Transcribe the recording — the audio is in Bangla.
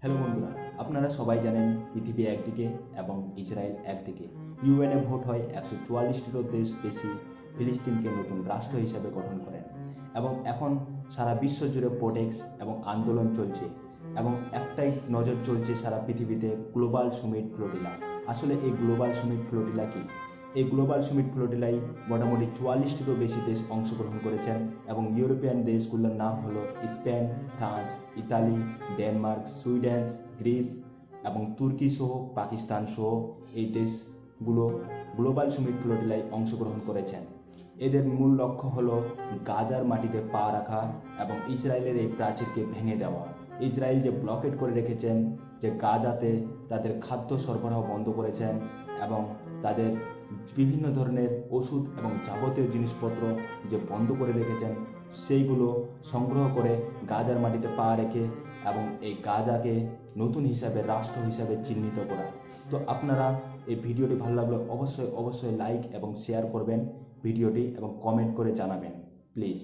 হ্যালো বন্ধুরা, আপনারা সবাই জানেন পৃথিবী একদিকে এবং ইসরায়েল একদিকে। ইউএনএ ভোট হয় 144টিরও দেশ বেশি ফিলিস্তিনকে নতুন রাষ্ট্র হিসেবে গঠন করেন এবং এখন সারা বিশ্ব জুড়ে প্রোটেক্স এবং আন্দোলন চলছে এবং একটাই নজর চলছে সারা পৃথিবীতে গ্লোবাল সুমিট ফ্লোটিলা। আসলে এই গ্লোবাল সুমিট ফ্লোটিলা কি? এই গ্লোবাল সুমিট ফ্লোটিলায় মোটামুটি 44টিরও বেশি দেশ অংশগ্রহণ করেছেন এবং ইউরোপিয়ান দেশগুলোর নাম হলো Spain, France, Italy, Denmark, Sweden, Greece এবং তুর্কি সহ পাকিস্তান সহ এই দেশগুলো গ্লোবাল সুমিট ফ্লোটিলায় অংশগ্রহণ করেছেন। এদের মূল লক্ষ্য হলো গাজার মাটিতে পা রাখা এবং ইসরায়েলের এই প্রাচীরকে ভেঙে দেওয়া। ইসরায়েল যে ব্লকেট করে রেখেছেন, যে গাজাতে তাদের খাদ্য সরবরাহ বন্ধ করেছেন এবং তাদের বিভিন্ন ধরনের ওষুধ এবং যাবতীয় জিনিসপত্র যে বন্ধ করে রেখেছেন, সেইগুলো সংগ্রহ করে গাজার মাটিতে পা রেখে এবং এই গাজাকে নতুন হিসাবে রাষ্ট্র হিসাবে চিহ্নিত করা। তো আপনারা এই ভিডিওটি ভালো লাগলে অবশ্যই লাইক এবং শেয়ার করবেন ভিডিওটি এবং কমেন্ট করে জানাবেন প্লিজ।